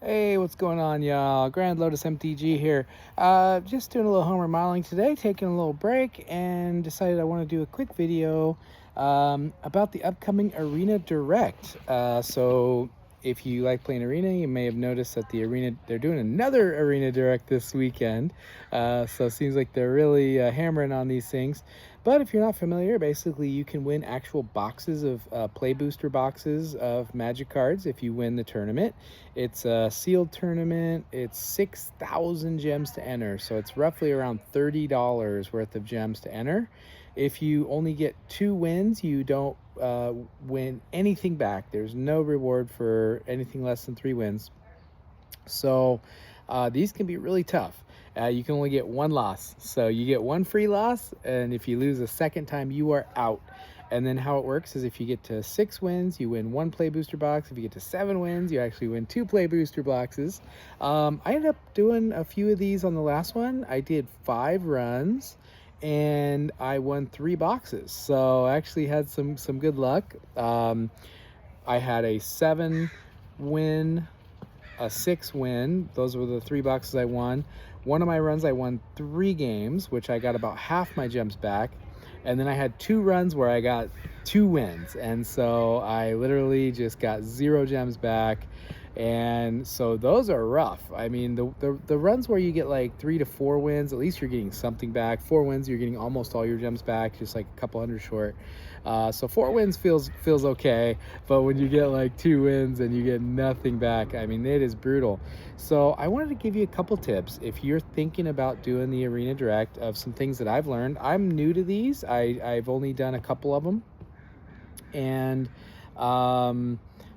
Hey, what's going on, y'all? Grand Lotus MTG here. Just doing a little home remodeling today, taking a little break, and decided I want to do a quick video about the upcoming Arena Direct. So, if you like playing Arena, you may have noticed that they're doing another Arena Direct this weekend. So, it seems like they're really hammering on these things. But if you're not familiar, basically you can win actual boxes of play booster boxes of Magic cards if you win the tournament. It's a sealed tournament. It's 6,000 gems to enter, so it's roughly around $30 worth of gems to enter. If you only get 2 wins, you don't win anything back. There's no reward for anything less than 3 wins. So these can be really tough. You can only get 1 loss. So you get 1 free loss, and if you lose a second time, you are out. And then how it works is if you get to 6 wins, you win 1 play booster box. If you get to 7 wins, you actually win 2 play booster boxes. I ended up doing a few of these on the last one. I did 5 runs and I won 3 boxes. So I actually had some good luck. I had a 7 win, a 6 win. Those were the 3 boxes I won. One of my runs, I won 3 games, which I got about half my gems back. And then I had 2 runs where I got 2 wins. And so I literally just got 0 gems back. And so those are rough. I mean, the runs where you get like 3 to 4 wins, at least you're getting something back. 4 wins, you're getting almost all your gems back, just like a couple hundred short. So 4 wins feels okay, but when you get like 2 wins and you get nothing back, I mean, it is brutal. So I wanted to give you a couple tips if you're thinking about doing the Arena Direct of some things that I've learned. I'm new to these. I've only done a couple of them, and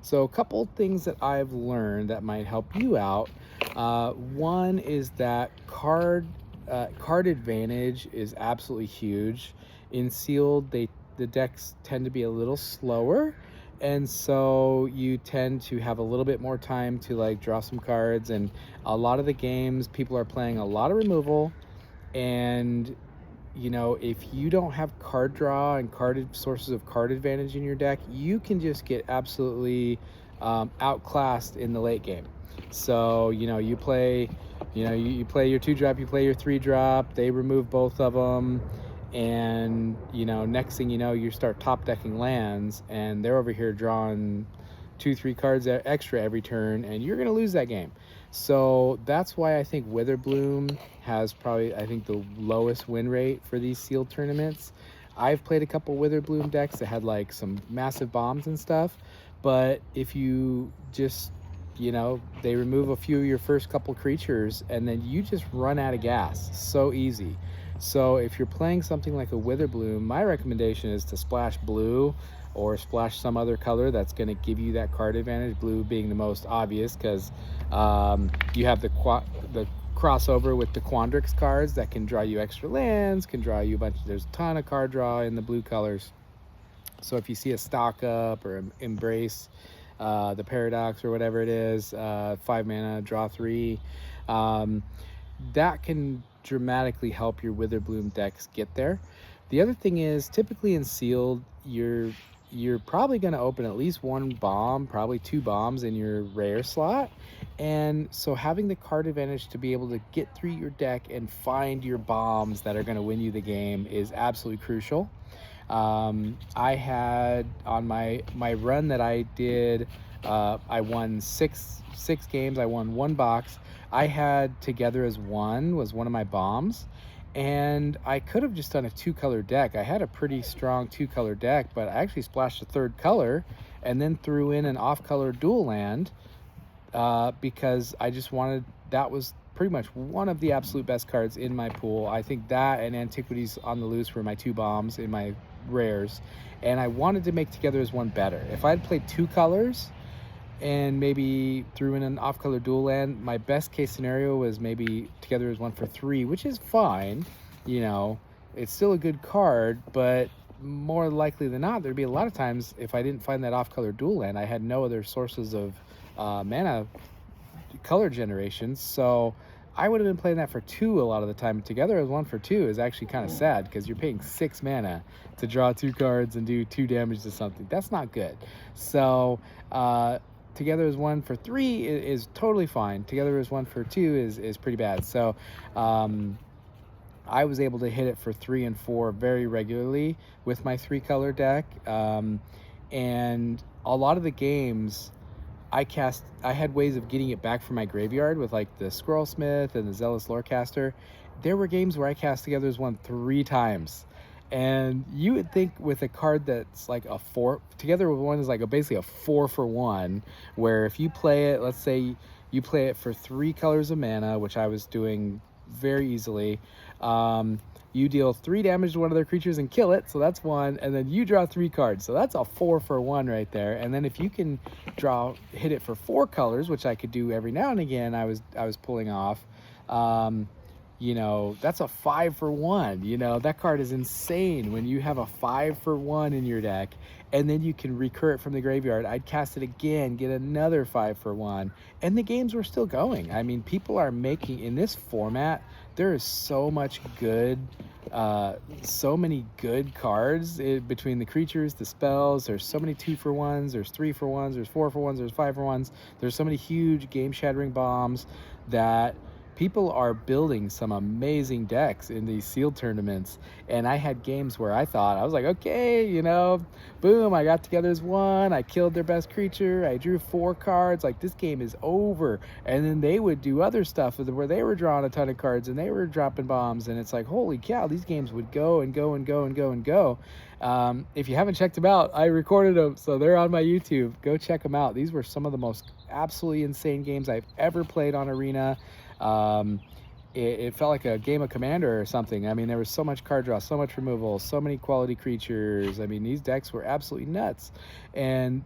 so a couple things that I've learned that might help you out. One is that card advantage is absolutely huge. In sealed, the decks tend to be a little slower, and so you tend to have a little bit more time to like draw some cards. And a lot of the games, people are playing a lot of removal, and you know, if you don't have card draw and sources of card advantage in your deck, you can just get absolutely outclassed in the late game. So you know, you play your 2-drop, you play your 3-drop, they remove both of them, and you know, next thing you know, you start top decking lands, and they're over here drawing 2-3 cards extra every turn, and you're gonna lose that game. So that's why I think Witherbloom has probably, I think, the lowest win rate for these sealed tournaments. I've played a couple Witherbloom decks that had like some massive bombs and stuff, but if you just, you know, they remove a few of your first couple creatures and then you just run out of gas. So easy. So if you're playing something like a Witherbloom, my recommendation is to splash blue or splash some other color that's going to give you that card advantage, blue being the most obvious because you have the crossover with the Quandrix cards that can draw you extra lands, can draw you a bunch. There's a ton of card draw in the blue colors. So if you see a Stock Up or Embrace, the Paradox or whatever it is, 5 mana, draw 3, that can dramatically help your Witherbloom decks get there. The other thing is, typically in sealed, you're probably going to open at least 1 bomb, probably 2 bombs in your rare slot. And so having the card advantage to be able to get through your deck and find your bombs that are going to win you the game is absolutely crucial. I had on my run that I did, I won 6 games. I won 1 box. I had Together as One was one of my bombs, and I could have just done a 2-color deck. I had a pretty strong 2-color deck, but I actually splashed a 3rd color and then threw in an off-color dual land because I just wanted, that was pretty much one of the absolute best cards in my pool. I think that and Antiquities on the Loose were my 2 bombs in my rares, and I wanted to make Together as One better. If I had played 2 colors and maybe threw in an off-color dual land, my best case scenario was maybe Together as One for 3, which is fine. You know, it's still a good card, but more likely than not, there'd be a lot of times if I didn't find that off-color dual land, I had no other sources of mana color generation, so I would have been playing that for 2 a lot of the time. Together as One for 2 is actually kind of sad because you're paying 6 mana to draw 2 cards and do 2 damage to something. That's not good. So Together as one for 3 is totally fine. Together as one for 2 is pretty bad. So I was able to hit it for 3 and 4 very regularly with my 3-color deck. And a lot of the games I had ways of getting it back from my graveyard with like the Squirrelsmith and the Zealous Lorecaster. There were games where I cast Together as One 3 times. And you would think with a card that's like a 4, Together with One is like basically a 4 for 1, where if you play it, let's say you play it for 3 colors of mana, which I was doing very easily. You deal 3 damage to one of their creatures and kill it, so that's 1, and then you draw 3 cards, so that's a 4 for 1 right there. And then if you can hit it for 4 colors, which I could do every now and again, I was pulling off. You know, that's a 5 for 1. You know, that card is insane when you have a 5 for 1 in your deck, and then you can recur it from the graveyard. I'd cast it again, get another 5 for 1, and the games were still going. I mean, people are making, in this format, there is so much good, so many good cards between the creatures, the spells. There's so many 2 for 1s, there's 3 for 1s, there's 4 for 1s, there's 5 for 1s. There's so many huge game-shattering bombs that people are building some amazing decks in these sealed tournaments. And I had games where I was like, okay, you know, boom, I got Together as One, I killed their best creature, I drew 4 cards, like this game is over. And then they would do other stuff where they were drawing a ton of cards and they were dropping bombs, and it's like, holy cow, these games would go and go and go and go and go. If you haven't checked them out, I recorded them, so they're on my YouTube. Go check them out. These were some of the most absolutely insane games I've ever played on Arena. It felt like a game of Commander or something. I mean, there was so much card draw, so much removal, so many quality creatures. I mean, these decks were absolutely nuts. And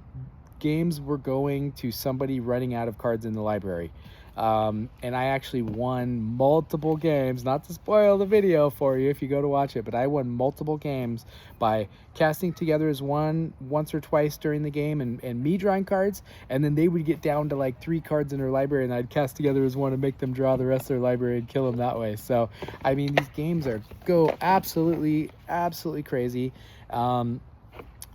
games were going to somebody running out of cards in the library. And I actually won multiple games, not to spoil the video for you if you go to watch it, but I won multiple games by casting Together as One once or twice during the game and me drawing cards, and then they would get down to like 3 cards in their library, and I'd cast Together as One and make them draw the rest of their library and kill them that way. So, I mean, these games go absolutely, absolutely crazy.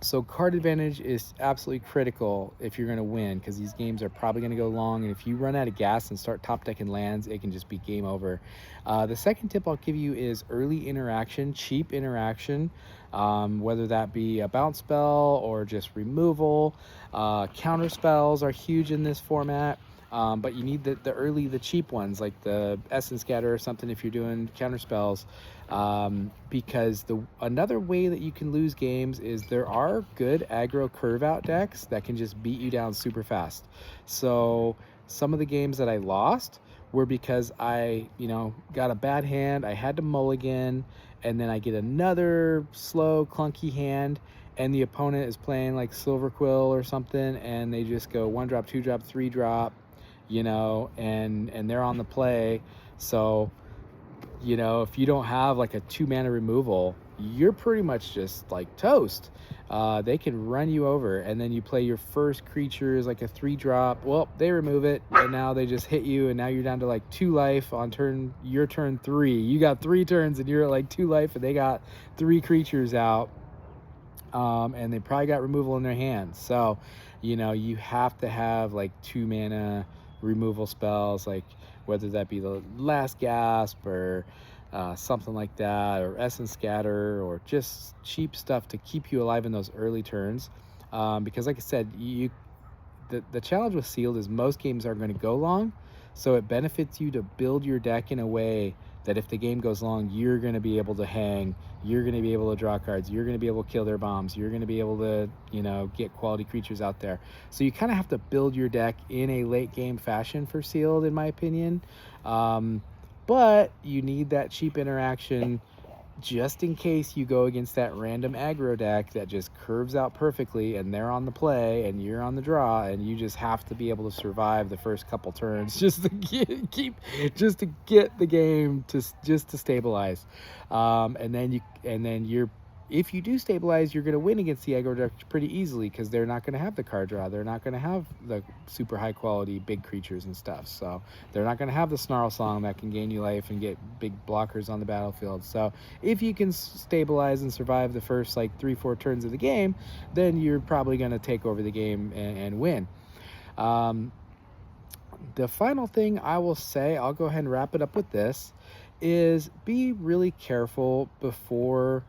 So card advantage is absolutely critical if you're going to win, because these games are probably going to go long, and if you run out of gas and start top decking lands, it can just be game over. The second tip I'll give you is early interaction, cheap interaction, whether that be a bounce spell or just removal. Counter spells are huge in this format. But you need the cheap ones, like the Essence Scatter or something if you're doing counter spells, because another way that you can lose games is there are good aggro curve out decks that can just beat you down super fast. So some of the games that I lost were because I, got a bad hand, I had to mulligan, and then I get another slow, clunky hand, and the opponent is playing like Silver Quill or something, and they just go 1-drop, 2-drop, 3-drop, and they're on the play. So, if you don't have like a 2-mana removal, you're pretty much just like toast. They can run you over, and then you play your first creature as like a 3-drop. Well, they remove it, and now they just hit you, and now you're down to like 2 life on your turn 3. You got 3 turns, and you're at like 2 life, and they got 3 creatures out, and they probably got removal in their hands. So, you have to have like 2-mana removal spells, like whether that be the Last Gasp or something like that, or Essence Scatter, or just cheap stuff to keep you alive in those early turns, because like I said, the challenge with sealed is most games are going to go long, so it benefits you to build your deck in a way that if the game goes long, you're going to be able to hang, you're going to be able to draw cards, you're going to be able to kill their bombs, you're going to be able to, get quality creatures out there. So you kind of have to build your deck in a late game fashion for sealed, in my opinion. But you need that cheap interaction just in case you go against that random aggro deck that just curves out perfectly, and they're on the play and you're on the draw, and you just have to be able to survive the first couple turns just to get the game to stabilize. And then if you do stabilize, you're going to win against the aggro deck pretty easily, because they're not going to have the card draw. They're not going to have the super high quality big creatures and stuff. So they're not going to have the Snarl Song that can gain you life and get big blockers on the battlefield. So if you can stabilize and survive the first like 3-4 turns of the game, then you're probably going to take over the game and win. The final thing I will say, I'll go ahead and wrap it up with this, is be really careful before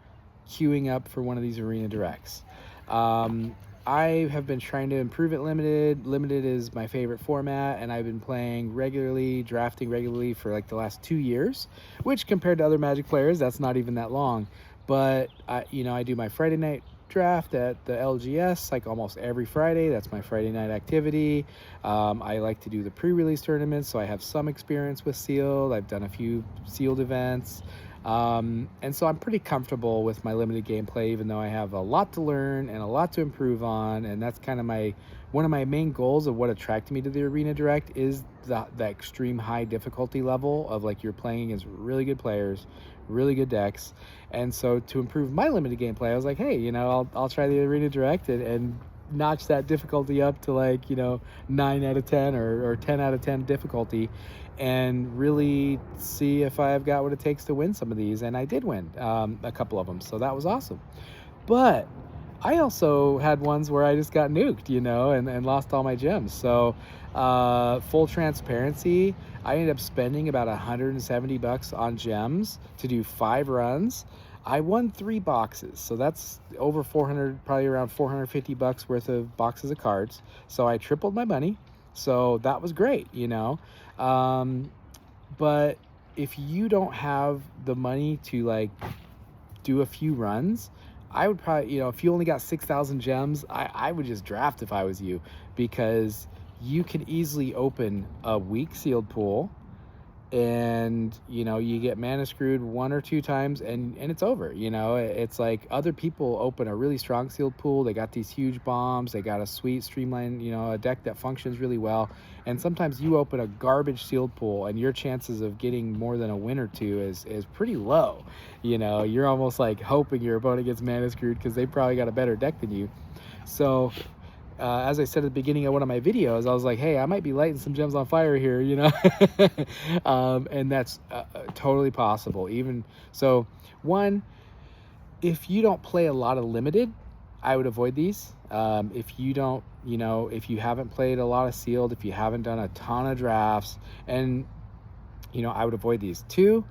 queuing up for one of these arena directs. I have been trying to improve it limited. Limited is my favorite format, and I've been playing regularly, drafting regularly for like the last 2 years, which compared to other Magic players, that's not even that long. But I do my Friday night draft at the LGS like almost every Friday. That's my Friday night activity. I like to do the pre-release tournaments, so I have some experience with sealed. I've done a few sealed events. And so I'm pretty comfortable with my limited gameplay, even though I have a lot to learn and a lot to improve on. And that's kind of one of my main goals of what attracted me to the Arena Direct is the extreme high difficulty level of like you're playing against really good players, really good decks. And so to improve my limited gameplay, I was like, hey, I'll try the Arena Direct and notch that difficulty up to like 9 out of 10 or 10 out of 10 difficulty, and really see if I've got what it takes to win some of these. And I did win a couple of them, so that was awesome. But I also had ones where I just got nuked, and lost all my gems. So full transparency, I ended up spending about $170 on gems to do 5 runs. I won 3 boxes, so that's over 400, probably around $450 worth of boxes of cards. So I tripled my money, so that was great, But if you don't have the money to like do a few runs, I would probably, if you only got 6,000 gems, I would just draft if I was you, because you can easily open a weak sealed pool, and you get mana screwed 1 or 2 times and it's over. It's like other people open a really strong sealed pool, they got these huge bombs, they got a sweet streamlined a deck that functions really well, and sometimes you open a garbage sealed pool and your chances of getting more than a win or 2 is pretty low. You're almost like hoping your opponent gets mana screwed because they probably got a better deck than you. So as I said at the beginning of one of my videos, I was like, hey, I might be lighting some gems on fire here, and that's totally possible. Even so, one, if you don't play a lot of limited, I would avoid these. If you don't, if you haven't played a lot of sealed, if you haven't done a ton of drafts, and I would avoid these. 2,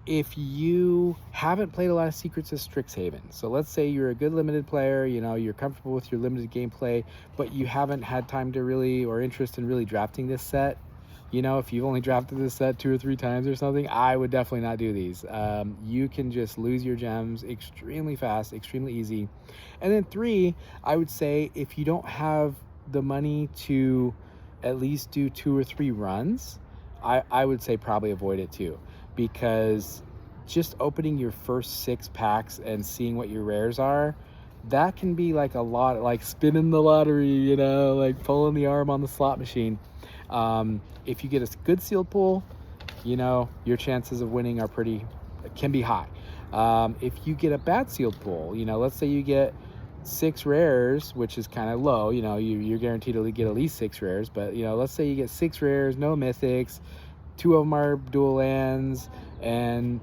if you haven't played a lot of Secrets of Strixhaven, so let's say you're a good limited player, you're comfortable with your limited gameplay, but you haven't had time to really, or interest in really drafting this set, if you've only drafted this set 2 or 3 times or something, I would definitely not do these. You can just lose your gems extremely fast, extremely easy. And then 3, I would say if you don't have the money to at least do 2 or 3 runs, I would say probably avoid it too, because just opening your first 6 packs and seeing what your rares are, that can be like a lot, like spinning the lottery, like pulling the arm on the slot machine. If you get a good sealed pool, your chances of winning can be high. If you get a bad sealed pool, let's say you get 6 rares, which is kind of low, you're guaranteed to get at least 6 rares, but let's say you get 6 rares, no mythics, 2 of them are dual lands, and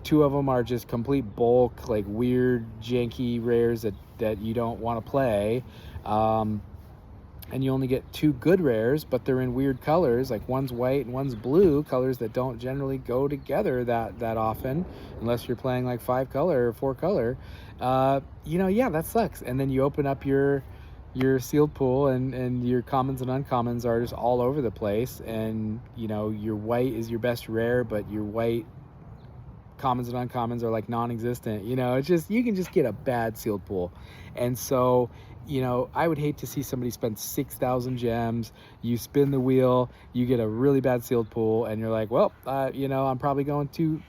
2 of them are just complete bulk, like weird janky rares that you don't want to play, and you only get 2 good rares, but they're in weird colors, like one's white and one's blue, colors that don't generally go together that often unless you're playing like 5 color or 4 color. Yeah, that sucks. And then you open up your sealed pool and your commons and uncommons are just all over the place, and your white is your best rare, but your white commons and uncommons are like non-existent. It's just, you can just get a bad sealed pool. And so I would hate to see somebody spend 6,000 gems, you spin the wheel, you get a really bad sealed pool, and you're like, well, I'm probably going 2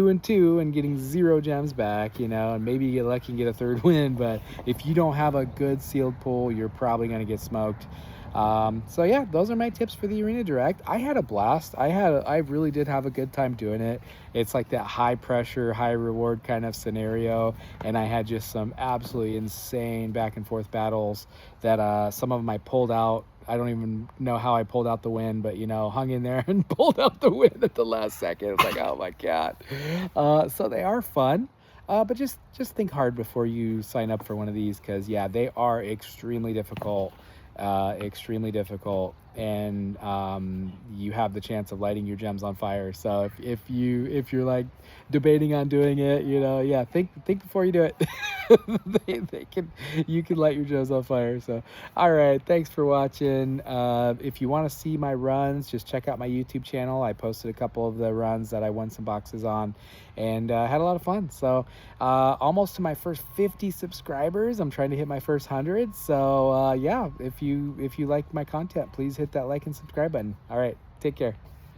and 2 and getting 0 gems back, and maybe you get lucky and get a 3rd win. But if you don't have a good sealed pool, you're probably going to get smoked. So yeah, those are my tips for the Arena Direct. I had a blast. I really did have a good time doing it. It's like that high pressure, high reward kind of scenario, and I had just some absolutely insane back and forth battles that some of them I pulled out. I don't even know how I pulled out the win, but hung in there and pulled out the win at the last second. It's like, oh my God. So they are fun. But just think hard before you sign up for one of these, because yeah, they are extremely difficult. extremely difficult, and you have the chance of lighting your gems on fire. So if you're like debating on doing it, yeah, think before you do it. You can light your gems on fire. So all right, thanks for watching. If you want to see my runs, just check out my YouTube channel. I posted a couple of the runs that I won some boxes on, and had a lot of fun. So almost to my first 50 subscribers. I'm trying to hit my first 100. So yeah, if you like my content, please hit that like and subscribe button. All right, take care.